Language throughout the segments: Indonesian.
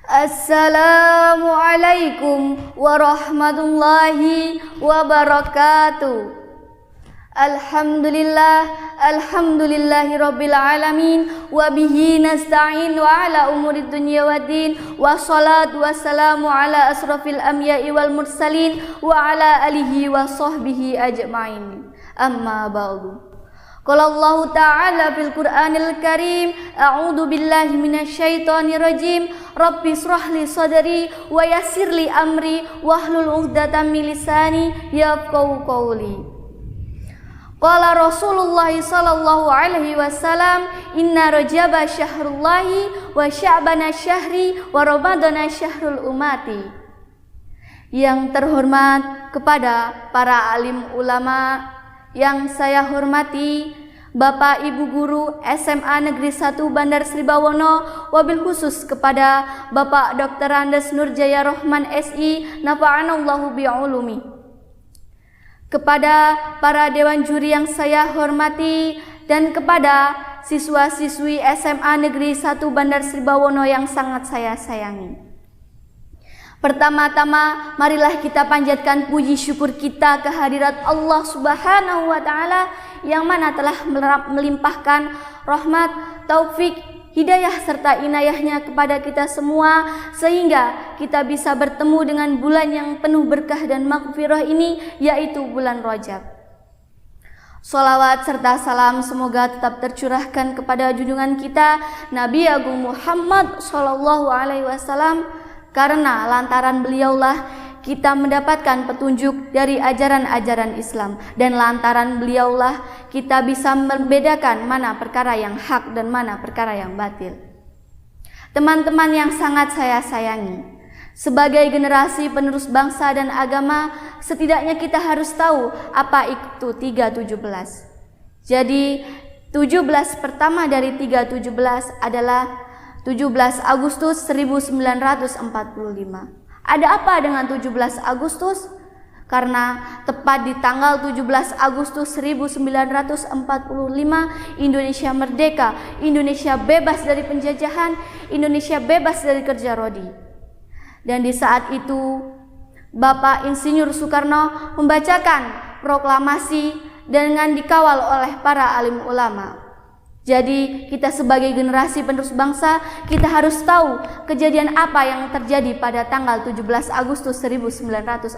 Assalamualaikum warahmatullahi wabarakatuh. Alhamdulillahi rabbil alamin wa bihi nasta'in wa ala umurid dunya waddin wa salatu wassalamu ala asrafil anbiya'i wal mursalin wa ala alihi wa sahbihi ajma'in. Amma ba'du. Qala Allah Ta'ala fil Qur'anil Karim, a'udzu billahi minasyaitonir rajim. Rabbi shrahli sadri wa yassirli amri wahlul 'uqdatam min lisani yafqahu qawli. Qala Rasulullah sallallahu alaihi wasallam, inna Rajaba syahrullahi wa Sya'bana syahri wa Ramadana syahrul umati. Yang terhormat kepada para alim ulama yang saya hormati, Bapak Ibu Guru SMA Negeri 1 Bandar Sri Bawono, wabil khusus kepada Bapak Dr. Andes Nurjaya Rohman SI, nafa'anallahu bi'ulumi. Kepada para dewan juri yang saya hormati dan kepada siswa-siswi SMA Negeri 1 Bandar Sri Bawono yang sangat saya sayangi. Pertama-tama, marilah kita panjatkan puji syukur kita kehadirat Allah Subhanahu wa Ta'ala yang mana telah melimpahkan rahmat, taufik, hidayah serta inayahnya kepada kita semua sehingga kita bisa bertemu dengan bulan yang penuh berkah dan maghfirah ini, yaitu bulan Rajab. Sholawat serta salam semoga tetap tercurahkan kepada junjungan kita Nabi Agung Muhammad Sallallahu Alaihi Wasallam, karena lantaran beliaulah kita mendapatkan petunjuk dari ajaran-ajaran Islam, dan lantaran beliaulah kita bisa membedakan mana perkara yang hak dan mana perkara yang batil. Teman-teman yang sangat saya sayangi, sebagai generasi penerus bangsa dan agama, setidaknya kita harus tahu apa itu 317. Jadi 17 pertama dari 317 adalah 17 Agustus 1945. Ada apa dengan 17 Agustus? Karena tepat di tanggal 17 Agustus 1945 Indonesia merdeka, Indonesia bebas dari penjajahan, Indonesia bebas dari kerja rodi. Dan di saat itu Bapak Insinyur Soekarno membacakan proklamasi dengan dikawal oleh para alim ulama. Jadi kita sebagai generasi penerus bangsa, kita harus tahu kejadian apa yang terjadi pada tanggal 17 Agustus 1945.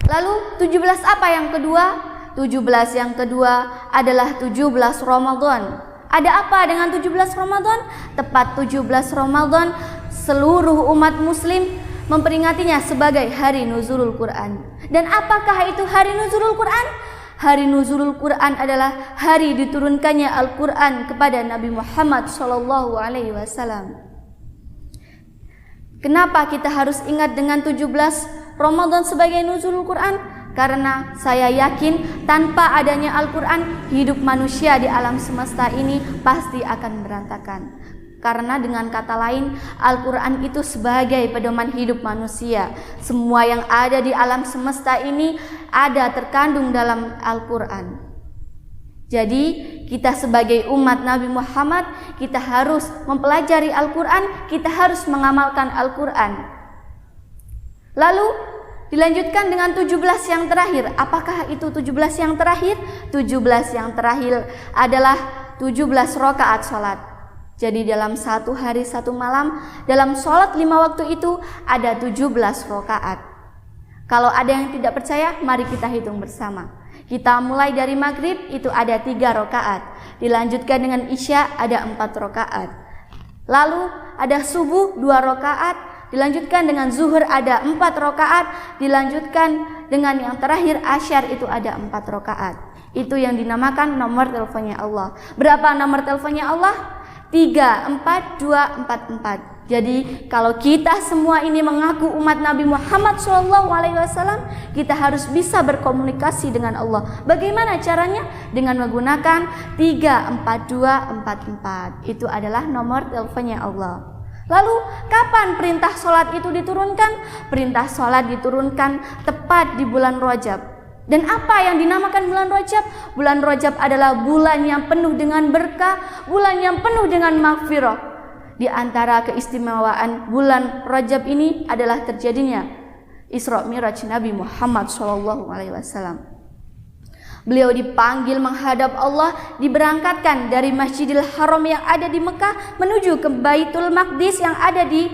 Lalu 17 apa yang kedua? 17 yang kedua adalah 17 Ramadan. Ada apa dengan 17 Ramadan? Tepat 17 Ramadan seluruh umat muslim memperingatinya sebagai hari nuzulul Quran. Dan apakah itu hari nuzulul Quran? Hari nuzulul Quran adalah hari diturunkannya Al-Quran kepada Nabi Muhammad Sallallahu Alaihi Wasallam. Kenapa kita harus ingat dengan 17 Ramadan sebagai nuzulul Quran? Karena saya yakin tanpa adanya Al-Quran, hidup manusia di alam semesta ini pasti akan berantakan. Karena dengan kata lain, Al-Quran itu sebagai pedoman hidup manusia. Semua yang ada di alam semesta ini ada terkandung dalam Al-Quran. Jadi kita sebagai umat Nabi Muhammad, kita harus mempelajari Al-Quran, kita harus mengamalkan Al-Quran. Lalu dilanjutkan dengan 17 yang terakhir. Apakah itu 17 yang terakhir? 17 yang terakhir adalah 17 rakaat sholat. Jadi dalam satu hari satu malam, dalam sholat 5 waktu itu ada 17 rakaat. Kalau ada yang tidak percaya, mari kita hitung bersama. Kita mulai dari maghrib itu ada 3 rakaat. Dilanjutkan dengan isya ada 4 rakaat. Lalu ada subuh 2 rakaat. Dilanjutkan dengan zuhur ada 4 rakaat. Dilanjutkan dengan yang terakhir asyar itu ada 4 rakaat. Itu yang dinamakan nomor teleponnya Allah. Berapa nomor teleponnya Allah? 34244. Jadi kalau kita semua ini mengaku umat Nabi Muhammad SAW, kita harus bisa berkomunikasi dengan Allah. Bagaimana caranya? Dengan menggunakan 34244. Itu adalah nomor teleponnya Allah. Lalu kapan perintah sholat itu diturunkan? Perintah sholat diturunkan tepat di bulan Rajab. Dan apa yang dinamakan bulan Rajab? Bulan Rajab adalah bulan yang penuh dengan berkah, bulan yang penuh dengan maghfirah. Di antara keistimewaan bulan Rajab ini adalah terjadinya Isra Mi'raj Nabi Muhammad SAW. Beliau dipanggil menghadap Allah, diberangkatkan dari Masjidil Haram yang ada di Mekah menuju ke Baitul Maqdis yang ada di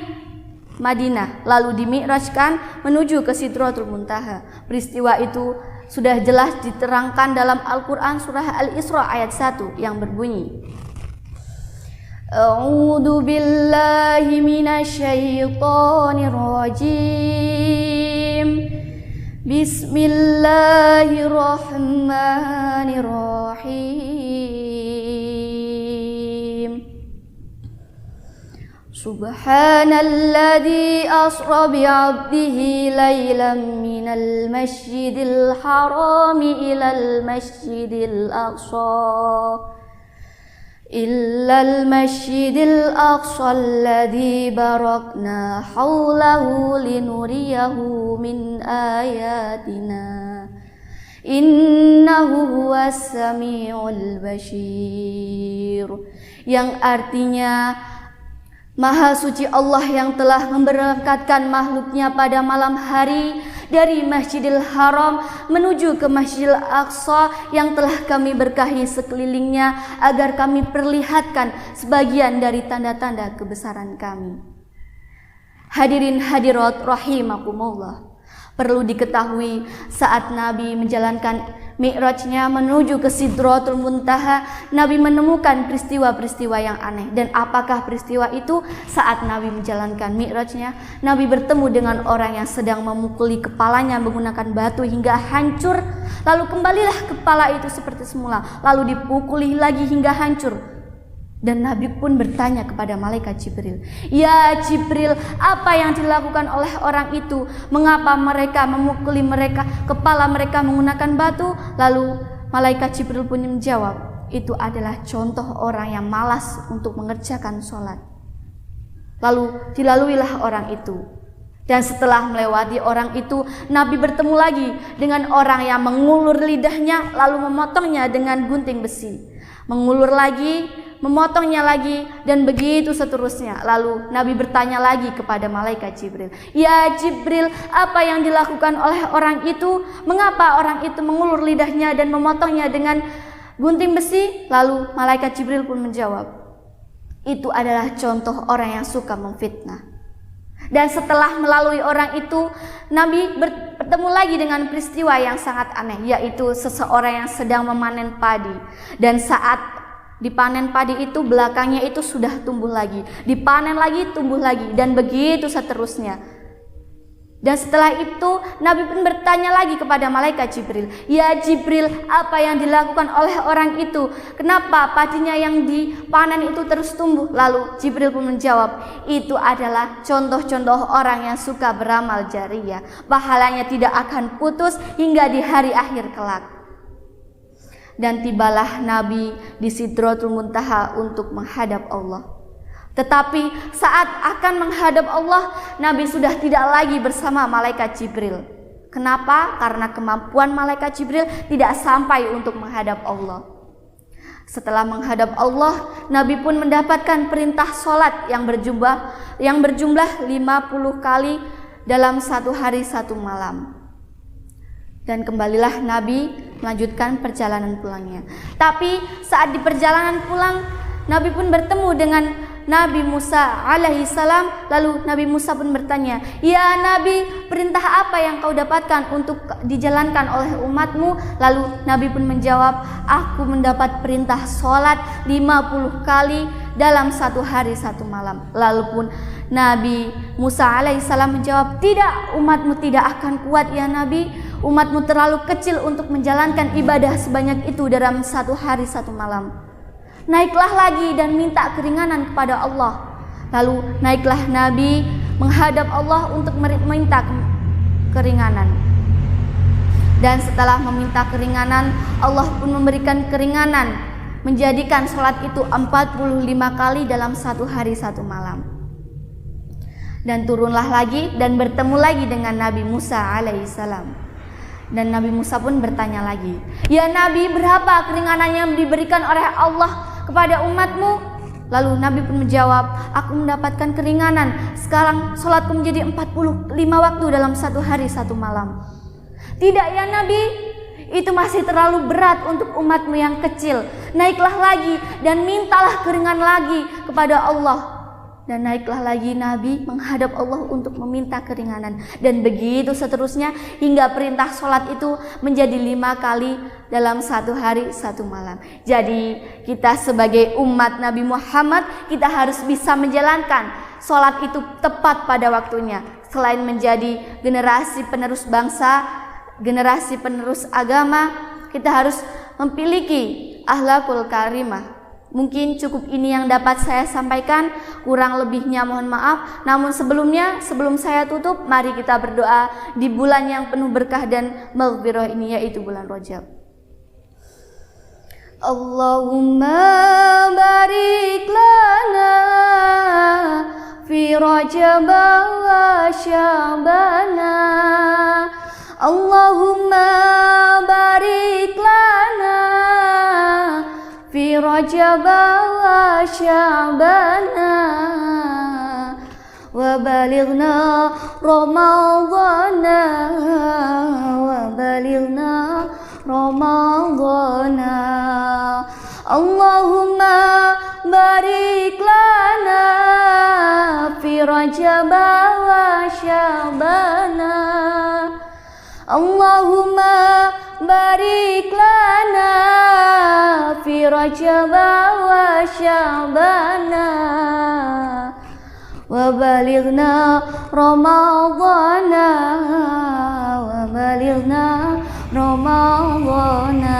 Madinah, lalu dimi'rajkan menuju ke Sidratul Muntaha. Peristiwa itu sudah jelas diterangkan dalam Al-Quran surah Al-Isra ayat 1 yang berbunyi, A'udzu billahi minasyaitonir rajim. Bismillahirrahmanirrahim. Subhanalladzi asra bi'abdihi laylan minal masjidil harami ilal masjidil aqsa illal masjidil aqsa alladzi barakna haulahu linuriyahu min ayatina innahu huwas samiul basir, yang artinya Maha suci Allah yang telah memberangkatkan makhluknya pada malam hari dari Masjidil Haram menuju ke Masjidil Aqsa yang telah kami berkahi sekelilingnya agar kami perlihatkan sebagian dari tanda-tanda kebesaran kami. Hadirin hadirat rahimakumullah, perlu diketahui saat Nabi menjalankan Mi'rajnya menuju ke Sidratul Muntaha, Nabi menemukan peristiwa-peristiwa yang aneh. Dan apakah peristiwa itu? Saat Nabi menjalankan Mi'rajnya, Nabi bertemu dengan orang yang sedang memukuli kepalanya menggunakan batu hingga hancur. Lalu kembalilah kepala itu seperti semula, lalu dipukuli lagi hingga hancur. Dan Nabi pun bertanya kepada malaikat Jibril, "Ya Jibril, apa yang dilakukan oleh orang itu? Mengapa mereka memukuli kepala mereka menggunakan batu?" Lalu malaikat Jibril pun menjawab, "Itu adalah contoh orang yang malas untuk mengerjakan sholat." Lalu dilaluilah orang itu. Dan setelah melewati orang itu, Nabi bertemu lagi dengan orang yang mengulur lidahnya lalu memotongnya dengan gunting besi. Mengulur lagi, memotongnya lagi, dan begitu seterusnya. Lalu Nabi bertanya lagi kepada malaikat Jibril, "Ya Jibril, apa yang dilakukan oleh orang itu? Mengapa orang itu mengulur lidahnya dan memotongnya dengan gunting besi?" Lalu malaikat Jibril pun menjawab, "Itu adalah contoh orang yang suka memfitnah." Dan setelah melalui orang itu, Nabi bertemu lagi dengan peristiwa yang sangat aneh, yaitu seseorang yang sedang memanen padi. Dan saat dipanen padi itu, belakangnya itu sudah tumbuh lagi, dipanen lagi, tumbuh lagi, dan begitu seterusnya. Dan setelah itu Nabi pun bertanya lagi kepada malaikat Jibril, "Ya Jibril, apa yang dilakukan oleh orang itu? Kenapa padinya yang dipanen itu terus tumbuh?" Lalu Jibril pun menjawab, "Itu adalah contoh-contoh orang yang suka beramal jariyah. Pahalanya tidak akan putus hingga di hari akhir kelak." Dan tibalah Nabi di Sidratul Muntaha untuk menghadap Allah. Tetapi saat akan menghadap Allah, Nabi sudah tidak lagi bersama malaikat Jibril. Kenapa? Karena kemampuan malaikat Jibril tidak sampai untuk menghadap Allah. Setelah menghadap Allah, Nabi pun mendapatkan perintah sholat yang berjumlah 50 kali dalam satu hari satu malam. Dan kembalilah Nabi melanjutkan perjalanan pulangnya. Tapi saat di perjalanan pulang, Nabi pun bertemu dengan Nabi Musa alaihissalam. Lalu Nabi Musa pun bertanya, "Ya Nabi, perintah apa yang kau dapatkan untuk dijalankan oleh umatmu?" Lalu Nabi pun menjawab, "Aku mendapat perintah sholat 50 kali dalam satu hari satu malam." Lalu pun Nabi Musa alaihissalam menjawab, "Tidak, umatmu tidak akan kuat ya Nabi. Umatmu terlalu kecil untuk menjalankan ibadah sebanyak itu dalam satu hari satu malam. Naiklah lagi dan minta keringanan kepada Allah." Lalu naiklah Nabi menghadap Allah untuk meminta keringanan. Dan setelah meminta keringanan, Allah pun memberikan keringanan, menjadikan sholat itu 45 kali dalam satu hari satu malam. Dan turunlah lagi dan bertemu lagi dengan Nabi Musa alaihissalam. Dan Nabi Musa pun bertanya lagi, "Ya Nabi, berapa keringanan yang diberikan oleh Allah kepada umatmu?" Lalu Nabi pun menjawab, aku mendapatkan keringanan. Sekarang sholatku menjadi 45 waktu dalam satu hari satu malam. Tidak ya Nabi, itu masih terlalu berat untuk umatmu yang kecil. Naiklah lagi dan mintalah keringanan lagi kepada Allah. Dan naiklah lagi Nabi menghadap Allah untuk meminta keringanan. Dan begitu seterusnya hingga perintah sholat itu menjadi 5 kali dalam satu hari satu malam. Jadi kita sebagai umat Nabi Muhammad, kita harus bisa menjalankan sholat itu tepat pada waktunya. Selain menjadi generasi penerus bangsa, generasi penerus agama, kita harus memiliki akhlakul karimah. Mungkin cukup ini yang dapat saya sampaikan, kurang lebihnya mohon maaf. Namun sebelum saya tutup, mari kita berdoa di bulan yang penuh berkah dan maghfirah ini, yaitu bulan Rajab. Allahumma barik lana fi Rajab wa Sya'bana. Allahumma barik lana fi Rajab wa Sya'bana wa balighna Ramadhana wa balighna Ramadhana. Allahumma barik lana fi Rajab wa Sya'bana. Allahumma barik lana fi Rajab wa Sya'bana wa balighna Ramadhana wa balighna Ramadhana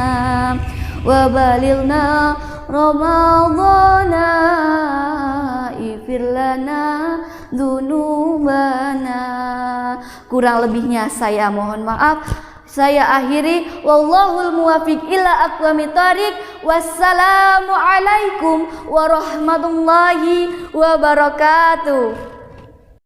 wa balighna Ramadhana ighfir lana dzunubana. Kurang lebihnya saya mohon maaf. Saya akhiri, wallahul muwaffiq ila aqwamit thoriq. Wassalamu alaikum warahmatullahi wabarakatuh.